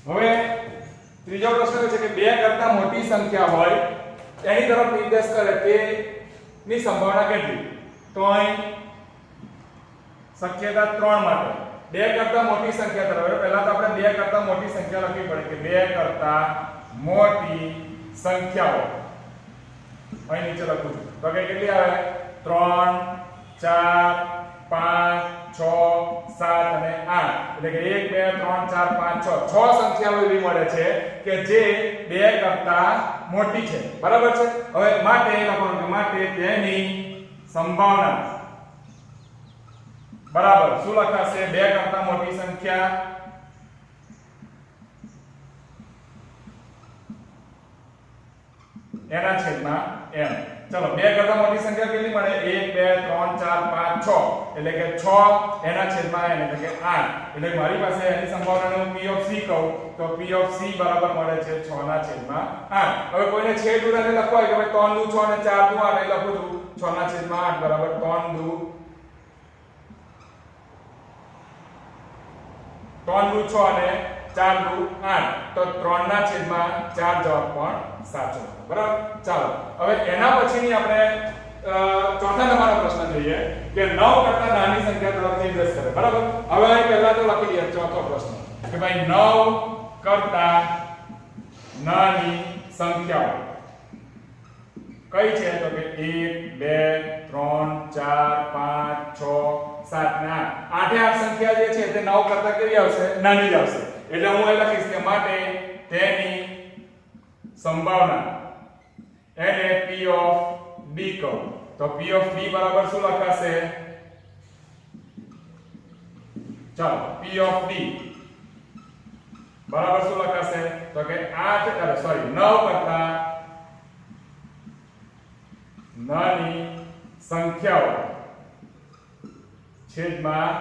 હવે ત્રીજો પ્રશ્ન છે કે 2 કરતા મોટી સંખ્યા હોય એની તરફ નિર્દેશ કરે તેની સંભાવના કેટલી? તો અહીં શક્યતા 3 માટે 2 કરતા મોટી સંખ્યા તરફ. પહેલા તો આપણે 2 કરતા મોટી સંખ્યા લખવી પડે કે 2 કરતા મોટી સંખ્યાઓ અહીં નીચે લખું છું તો કે કેટલી આવે? 3 4 5 6 7 અને 8 એટલે કે 1 2 3 4 5 6 6 સંખ્યાઓ એવી મળે છે કે જે 2 કરતા મોટી છે. બરાબર છે. હવે માટે લખવાનું કે માટે તેની સંભાવના બરાબર શું લખાશે? 2 કરતા મોટી સંખ્યા એના છેદમાં m. ચલો 2 કરતા મોટી સંખ્યા કેટલી મળે? 1 2 3 4 5 6 એટલે કે 6 એના છેદમાં n એટલે કે 8. એટલે મારી પાસે એની સંભાવનાને હું p of c કહું તો p of c બરાબર મળે છે 6 ના છેદમાં 8. હવે કોઈને છેદ ઉડાને લખવા હોય કે ભાઈ 3 દુ 6 અને 4 દુ 8 એટલે લખું છું 6 ના છેદમાં 8 બરાબર 3 દુ 6 અને 4 દુ 8 તો 3 ના છેદમાં 4 જવાબ પણ સાચો. બરાબર. ચાલો હવે એના પછીની આપણે ચોથા નંબરનો પ્રશ્ન જોઈએ કે 9 કરતા નાની સંખ્યા તરફ નિર્દેશ કરે. બરાબર. હવે અહીં પહેલા તો લખી દઈએ ચોથો પ્રશ્ન કે ભાઈ 9 કરતા નાની સંખ્યાઓ કઈ છે? તો કે 1 2 3 4 5 6 7 ને 8 8 સંખ્યા જે છે તે 9 કરતા કેવી આવશે? નાની જ આવશે. એટલે હું અહીં લખીશ કે માટે તેની સંભાવના એને p of d કહું તો p of d બરાબર શું લખાશે? ચાલો p of d બરાબર શું લખાશે? તો કે 9 કરતા નાની સંખ્યાઓ છેદમાં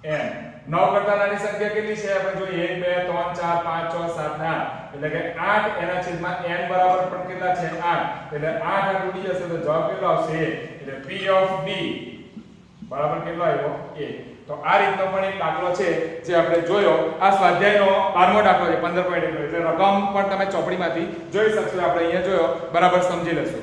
n. 9 કરતા નાની સંખ્યા કેટલી છે? આપણે જોઈએ 1 2 3 4 5 6 7 8 એટલે કે 8 એના છેદમાં n બરાબર પણ કેટલા છે? 8. એટલે 8 આ ઉડી જશે તો જવાબ કેટલો આવશે? એટલે p of d બરાબર કેટલો આવ્યો? 1. તો આ રીતનો પણ એક દાખલો છે જે આપણે જોયો. આ સ્વાધ્યાયનો 12મો દાખલો છે 15.1 એટલે રકમ પણ તમે ચોપડીમાંથી જોઈ શકશો. આપણે અહીંયા જોયો બરાબર સમજી લેશો.